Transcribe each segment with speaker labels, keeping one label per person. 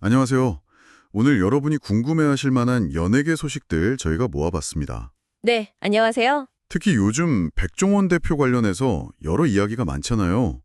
Speaker 1: 안녕하세요. 오늘 여러분이 궁금해하실 만한 연예계 소식들 저희가 모아봤습니다.
Speaker 2: 네, 안녕하세요.
Speaker 1: 특히 요즘 백종원 대표 관련해서 여러 이야기가 많잖아요.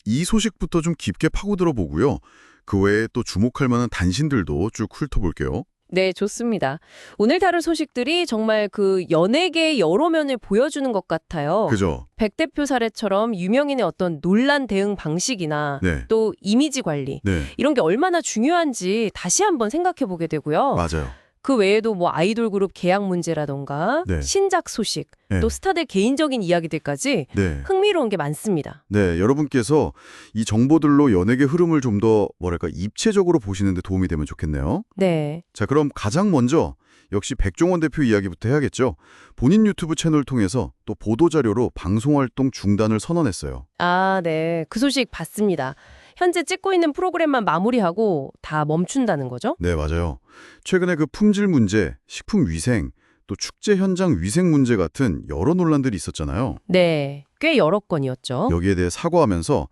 Speaker 1: 이 소식부터 좀 깊게 파고들어 보고요. 그 외에 또 주목할 만한 단신들도 쭉 훑어볼게요.
Speaker 2: 네, 좋습니다. 오늘 다룰 소식들이 정말 그 연예계의 여러 면을 보여주는 것 같아요.
Speaker 1: 그죠?
Speaker 2: 백 대표 사례처럼 유명인의 어떤 논란 대응 방식이나
Speaker 1: 네.
Speaker 2: 또 이미지 관리
Speaker 1: 네.
Speaker 2: 이런 게 얼마나 중요한지 다시 한번 생각해 보게 되고요.
Speaker 1: 맞아요.
Speaker 2: 그 외에도 뭐 아이돌 그룹 계약 문제라던가
Speaker 1: 네.
Speaker 2: 신작 소식,
Speaker 1: 네.
Speaker 2: 또 스타들 개인적인 이야기들까지
Speaker 1: 네.
Speaker 2: 흥미로운 게 많습니다.
Speaker 1: 네, 여러분께서 이 정보들로 연예계 흐름을 좀 더 입체적으로 보시는 데 도움이 되면 좋겠네요.
Speaker 2: 네.
Speaker 1: 자, 그럼 가장 먼저 역시 백종원 대표 이야기부터 해야겠죠. 본인 유튜브 채널 통해서 또 보도자료로 방송활동 중단을 선언했어요.
Speaker 2: 아, 네. 그 소식 봤습니다. 현재 찍고 있는 프로그램만 마무리하고 다 멈춘다는 거죠?
Speaker 1: 네, 맞아요. 최근에 그 품질 문제, 식품 위생, 또 축제 현장 위생 문제 같은 여러 논란들이 있었잖아요.
Speaker 2: 네. 꽤 여러 건이었죠.
Speaker 1: 여기에 대해 사과하면서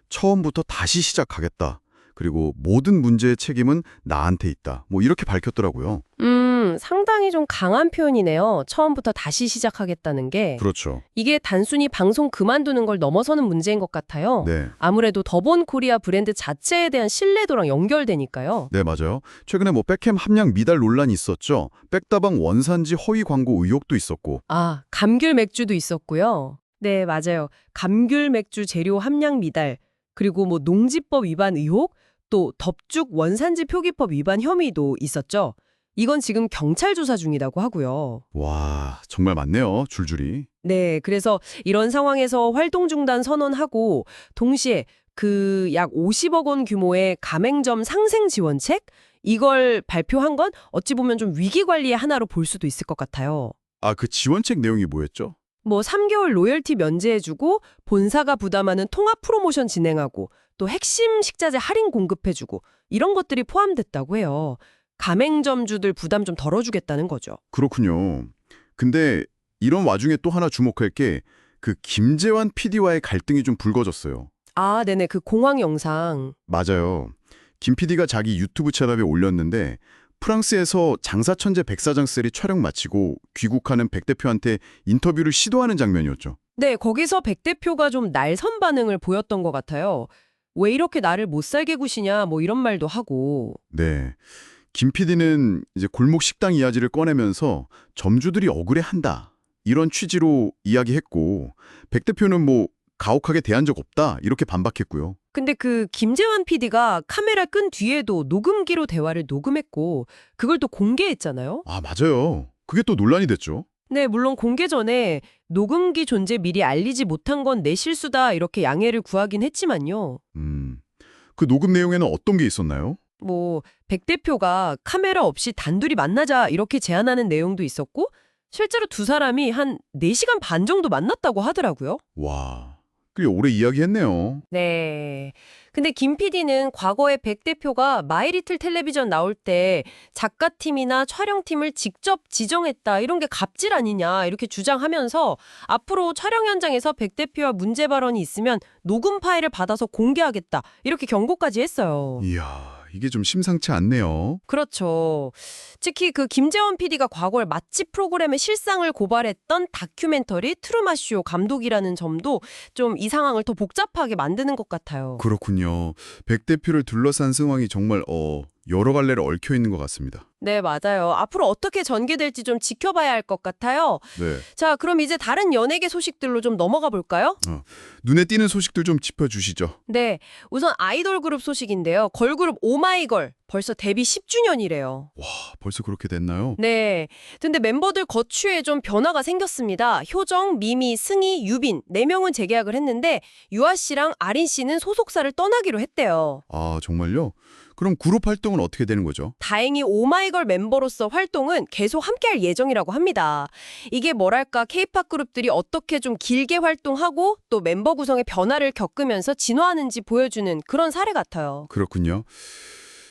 Speaker 1: 처음부터 다시 시작하겠다. 그리고 모든 문제의 책임은 나한테 있다. 뭐 이렇게 밝혔더라고요.
Speaker 2: 상당히 좀 강한 표현이네요. 처음부터 다시 시작하겠다는 게.
Speaker 1: 그렇죠.
Speaker 2: 이게 단순히 방송 그만두는 걸 넘어서는 문제인 것 같아요.
Speaker 1: 네.
Speaker 2: 아무래도 더본 코리아 브랜드 자체에 대한 신뢰도랑 연결되니까요.
Speaker 1: 네, 맞아요. 최근에 뭐 백햄 함량 미달 논란이 있었죠. 백다방 원산지 허위 광고 의혹도 있었고.
Speaker 2: 아, 감귤 맥주도 있었고요. 네, 맞아요. 감귤 맥주 재료 함량 미달, 그리고 뭐 농지법 위반 의혹, 또 덥죽 원산지 표기법 위반 혐의도 있었죠. 이건 지금 경찰 조사 중이라고 하고요.
Speaker 1: 와, 정말 많네요. 줄줄이.
Speaker 2: 네, 그래서 이런 상황에서 활동 중단 선언하고 동시에 그 약 50억 원 규모의 가맹점 상생 지원책 이걸 발표한 건 어찌 보면 좀 위기 관리의 하나로 볼 수도 있을 것 같아요.
Speaker 1: 아, 그 지원책 내용이 뭐였죠?
Speaker 2: 뭐 3개월 로열티 면제해주고 본사가 부담하는 통합 프로모션 진행하고 또 핵심 식자재 할인 공급해주고 이런 것들이 포함됐다고 해요. 가맹점주들 부담 좀 덜어주겠다는 거죠.
Speaker 1: 그렇군요. 근데 이런 와중에 또 하나 주목할 게 그 김재환 PD와의 갈등이 좀 불거졌어요.
Speaker 2: 아, 네네. 그 공황 영상.
Speaker 1: 맞아요. 김 PD가 자기 유튜브 채널에 올렸는데 프랑스에서 장사천재 백사장셀이 촬영 마치고 귀국하는 백 대표한테 인터뷰를 시도하는 장면이었죠.
Speaker 2: 네, 거기서 백 대표가 좀 날선 반응을 보였던 것 같아요. 왜 이렇게 나를 못 살게 구시냐 뭐 이런 말도 하고.
Speaker 1: 네. 김 PD는 이제 골목 식당 이야기를 꺼내면서 점주들이 억울해한다. 이런 취지로 이야기했고 백 대표는 뭐 가혹하게 대한 적 없다. 이렇게 반박했고요.
Speaker 2: 근데 그 김재환 PD가 카메라 끈 뒤에도 녹음기로 대화를 녹음했고 그걸 또 공개했잖아요.
Speaker 1: 아, 맞아요. 그게 또 논란이 됐죠.
Speaker 2: 네, 물론 공개 전에 녹음기 존재 미리 알리지 못한 건 내 실수다 이렇게 양해를 구하긴 했지만요.
Speaker 1: 그 녹음 내용에는 어떤 게 있었나요?
Speaker 2: 뭐 백 대표가 카메라 없이 단둘이 만나자 이렇게 제안하는 내용도 있었고 실제로 두 사람이 한 4시간 반 정도 만났다고 하더라고요.
Speaker 1: 와, 꽤 오래 이야기했네요.
Speaker 2: 네. 근데 김 PD는 과거에 백 대표가 마이리틀 텔레비전 나올 때 작가팀이나 촬영팀을 직접 지정했다. 이런 게 갑질 아니냐 이렇게 주장하면서 앞으로 촬영 현장에서 백 대표와 문제 발언이 있으면 녹음 파일을 받아서 공개하겠다. 이렇게 경고까지 했어요.
Speaker 1: 이야, 이게 좀 심상치 않네요.
Speaker 2: 그렇죠. 특히 그 김재원 PD가 과거에 맛집 프로그램의 실상을 고발했던 다큐멘터리 트루마쇼 감독이라는 점도 좀 이 상황을 더 복잡하게 만드는 것 같아요.
Speaker 1: 그렇군요. 백 대표를 둘러싼 상황이 정말 여러 갈래로 얽혀 있는 것 같습니다.
Speaker 2: 네, 맞아요. 앞으로 어떻게 전개될지 좀 지켜봐야 할 것 같아요.
Speaker 1: 네.
Speaker 2: 자, 그럼 이제 다른 연예계 소식들로 좀 넘어가 볼까요?
Speaker 1: 눈에 띄는 소식들 좀 짚어주시죠.
Speaker 2: 네, 우선 아이돌 그룹 소식인데요. 걸그룹 오마이걸 벌써 데뷔 10주년이래요.
Speaker 1: 와, 벌써 그렇게 됐나요?
Speaker 2: 네, 근데 멤버들 거취에 좀 변화가 생겼습니다. 효정, 미미, 승희, 유빈 4명은 재계약을 했는데 유아 씨랑 아린 씨는 소속사를 떠나기로 했대요.
Speaker 1: 아, 정말요? 그럼 그룹 활동은 어떻게 되는 거죠?
Speaker 2: 다행히 오마이걸 멤버로서 활동은 계속 함께할 예정이라고 합니다. 이게 뭐랄까 K-팝 그룹들이 어떻게 좀 길게 활동하고 또 멤버 구성의 변화를 겪으면서 진화하는지 보여주는 그런 사례 같아요.
Speaker 1: 그렇군요.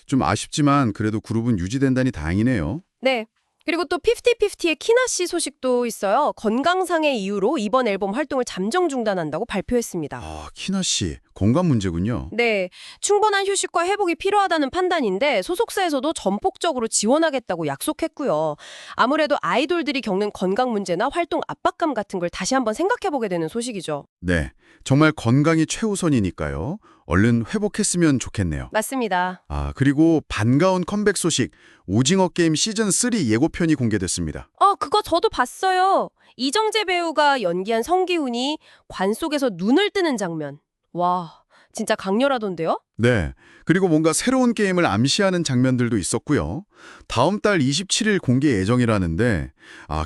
Speaker 1: 좀 아쉽지만 그래도 그룹은 유지된다니 다행이네요.
Speaker 2: 네. 그리고 또 피프티피프티의 키나 씨 소식도 있어요. 건강상의 이유로 이번 앨범 활동을 잠정 중단한다고 발표했습니다.
Speaker 1: 아, 키나 씨, 건강 문제군요.
Speaker 2: 네, 충분한 휴식과 회복이 필요하다는 판단인데 소속사에서도 전폭적으로 지원하겠다고 약속했고요. 아무래도 아이돌들이 겪는 건강 문제나 활동 압박감 같은 걸 다시 한번 생각해보게 되는 소식이죠.
Speaker 1: 네, 정말 건강이 최우선이니까요. 얼른 회복했으면 좋겠네요.
Speaker 2: 맞습니다.
Speaker 1: 아, 그리고 반가운 컴백 소식, 오징어 게임 시즌3 예고편이 공개됐습니다.
Speaker 2: 그거 저도 봤어요. 이정재 배우가 연기한 성기훈이 관 속에서 눈을 뜨는 장면. 와, 진짜 강렬하던데요?
Speaker 1: 네, 그리고 뭔가 새로운 게임을 암시하는 장면들도 있었고요. 다음 달 27일 공개 예정이라는데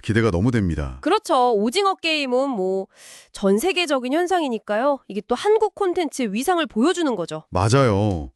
Speaker 1: 기대가 너무 됩니다.
Speaker 2: 그렇죠. 오징어 게임은 전 세계적인 현상이니까요. 이게 또 한국 콘텐츠의 위상을 보여주는 거죠.
Speaker 1: 맞아요.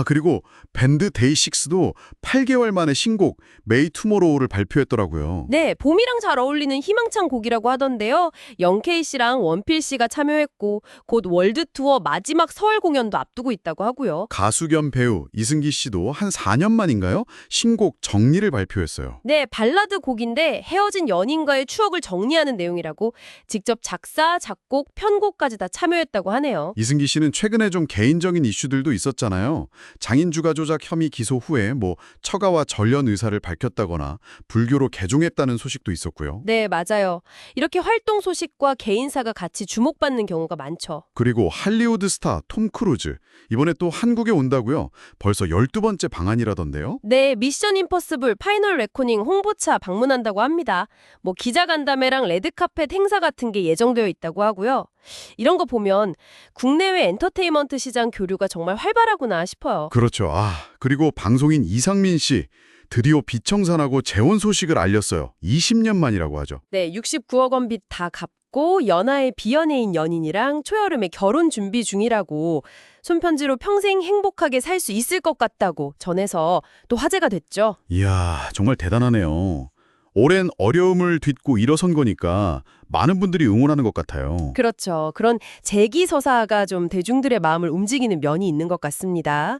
Speaker 1: 그리고 밴드 데이식스도 8개월 만에 신곡 메이 투모로우를 발표했더라고요.
Speaker 2: 네, 봄이랑 잘 어울리는 희망찬 곡이라고 하던데요. 영케이 씨랑 원필 씨가 참여했고 곧 월드 투어 마지막 서울 공연도 앞두고 있다고 하고요.
Speaker 1: 가수 겸 배우 이승기 씨도 한 4년 만인가요? 신곡 정리를 발표했어요.
Speaker 2: 네, 발라드 곡인데 헤어진 연인과의 추억을 정리하는 내용이라고 직접 작사, 작곡, 편곡까지 다 참여했다고 하네요.
Speaker 1: 이승기 씨는 최근에 좀 개인적인 이슈들도 있었잖아요. 장인주가 조작 혐의 기소 후에 처가와 전련 의사를 밝혔다거나 불교로 개종했다는 소식도 있었고요.
Speaker 2: 네, 맞아요. 이렇게 활동 소식과 개인사가 같이 주목받는 경우가 많죠.
Speaker 1: 그리고 할리우드 스타 톰 크루즈. 이번에 또 한국에 온다고요? 벌써 12번째 방한이라던데요?
Speaker 2: 네, 미션 임퍼서블 파이널 레코닝 홍보차 방문한다고 합니다. 기자간담회랑 레드카펫 행사 같은 게 예정되어 있다고 하고요. 이런 거 보면 국내외 엔터테인먼트 시장 교류가 정말 활발하구나 싶어요.
Speaker 1: 그렇죠. 그리고 방송인 이상민 씨. 드디어 비청산하고 재혼 소식을 알렸어요. 20년 만이라고 하죠.
Speaker 2: 네, 69억 원 빚 다 갚고 연하의 비연예인 연인이랑 초여름에 결혼 준비 중이라고 손편지로 평생 행복하게 살 수 있을 것 같다고 전해서 또 화제가 됐죠.
Speaker 1: 이야, 정말 대단하네요. 오랜 어려움을 딛고 일어선 거니까 많은 분들이 응원하는 것 같아요.
Speaker 2: 그렇죠. 그런 재기서사가 좀 대중들의 마음을 움직이는 면이 있는 것 같습니다.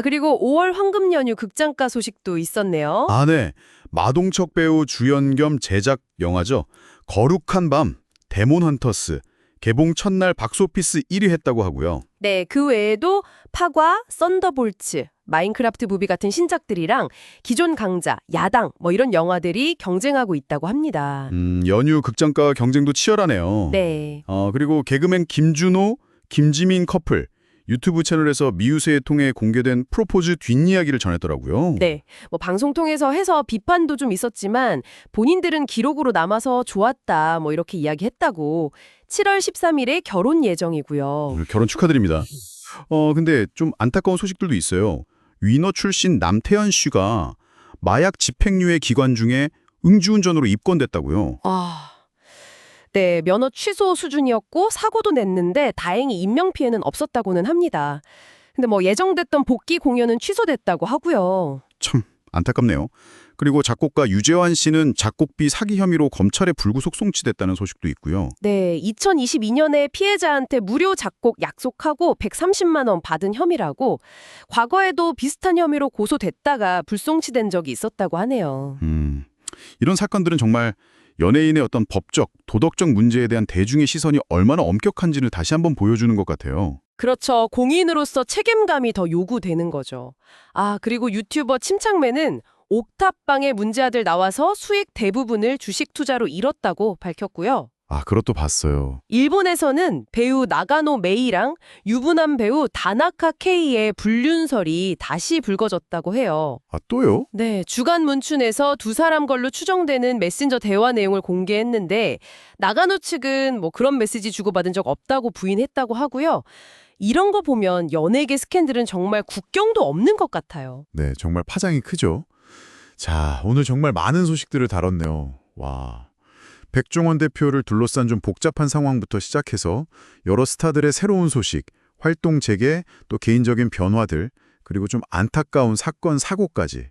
Speaker 2: 그리고 5월 황금 연휴 극장가 소식도 있었네요.
Speaker 1: 네. 마동석 배우 주연 겸 제작 영화죠. 거룩한 밤, 데몬 헌터스. 개봉 첫날 박스오피스 1위 했다고 하고요.
Speaker 2: 네, 그 외에도 파과, 썬더볼츠, 마인크래프트 무비 같은 신작들이랑 기존 강자, 야당 이런 영화들이 경쟁하고 있다고 합니다.
Speaker 1: 연휴 극장가 경쟁도 치열하네요.
Speaker 2: 네.
Speaker 1: 그리고 개그맨 김준호, 김지민 커플. 유튜브 채널에서 미우새의 통해 공개된 프로포즈 뒷이야기를 전했더라고요.
Speaker 2: 네. 방송 통해서 해서 비판도 좀 있었지만 본인들은 기록으로 남아서 좋았다 이렇게 이야기했다고 7월 13일에 결혼 예정이고요.
Speaker 1: 결혼 축하드립니다. 근데 좀 안타까운 소식들도 있어요. 위너 출신 남태현 씨가 마약 집행유예 기관 중에 응주운전으로 입건됐다고요.
Speaker 2: 네, 면허 취소 수준이었고 사고도 냈는데 다행히 인명피해는 없었다고는 합니다. 근데 예정됐던 복귀 공연은 취소됐다고 하고요.
Speaker 1: 참 안타깝네요. 그리고 작곡가 유재환 씨는 작곡비 사기 혐의로 검찰에 불구속 송치됐다는 소식도 있고요.
Speaker 2: 네, 2022년에 피해자한테 무료 작곡 약속하고 130만 원 받은 혐의라고 과거에도 비슷한 혐의로 고소됐다가 불송치된 적이 있었다고 하네요.
Speaker 1: 이런 사건들은 정말 연예인의 어떤 법적, 도덕적 문제에 대한 대중의 시선이 얼마나 엄격한지를 다시 한번 보여주는 것 같아요.
Speaker 2: 그렇죠. 공인으로서 책임감이 더 요구되는 거죠. 그리고 유튜버 침착맨은 옥탑방의 문제아들 나와서 수익 대부분을 주식 투자로 잃었다고 밝혔고요.
Speaker 1: 그것도 봤어요.
Speaker 2: 일본에서는 배우 나가노 메이랑 유부남 배우 다나카 케이의 불륜설이 다시 불거졌다고 해요.
Speaker 1: 또요?
Speaker 2: 네, 주간 문춘에서 두 사람 걸로 추정되는 메신저 대화 내용을 공개했는데 나가노 측은 그런 메시지 주고받은 적 없다고 부인했다고 하고요. 이런 거 보면 연예계 스캔들은 정말 국경도 없는 것 같아요.
Speaker 3: 네, 정말 파장이 크죠. 자, 오늘 정말 많은 소식들을 다뤘네요. 와. 백종원 대표를 둘러싼 좀 복잡한 상황부터 시작해서 여러 스타들의 새로운 소식, 활동 재개, 또 개인적인 변화들, 그리고 좀 안타까운 사건, 사고까지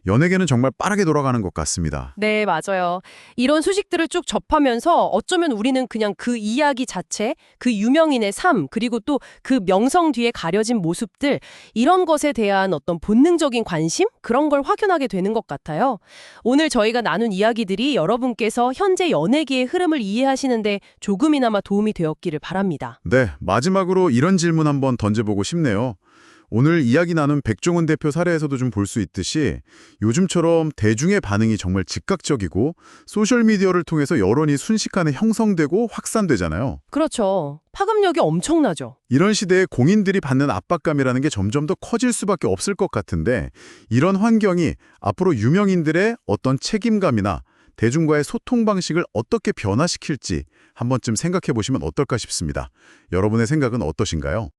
Speaker 3: 연예계는 정말 빠르게 돌아가는 것 같습니다.
Speaker 2: 네, 맞아요. 이런 소식들을 쭉 접하면서 어쩌면 우리는 그냥 그 이야기 자체, 그 유명인의 삶, 그리고 또 그 명성 뒤에 가려진 모습들, 이런 것에 대한 어떤 본능적인 관심? 그런 걸 확인하게 되는 것 같아요. 오늘 저희가 나눈 이야기들이 여러분께서 현재 연예계의 흐름을 이해하시는데 조금이나마 도움이 되었기를 바랍니다.
Speaker 3: 네, 마지막으로 이런 질문 한번 던져보고 싶네요. 오늘 이야기 나눈 백종원 대표 사례에서도 좀 볼 수 있듯이 요즘처럼 대중의 반응이 정말 즉각적이고 소셜미디어를 통해서 여론이 순식간에 형성되고 확산되잖아요.
Speaker 2: 그렇죠. 파급력이 엄청나죠.
Speaker 3: 이런 시대에 공인들이 받는 압박감이라는 게 점점 더 커질 수밖에 없을 것 같은데 이런 환경이 앞으로 유명인들의 어떤 책임감이나 대중과의 소통 방식을 어떻게 변화시킬지 한 번쯤 생각해 보시면 어떨까 싶습니다. 여러분의 생각은 어떠신가요?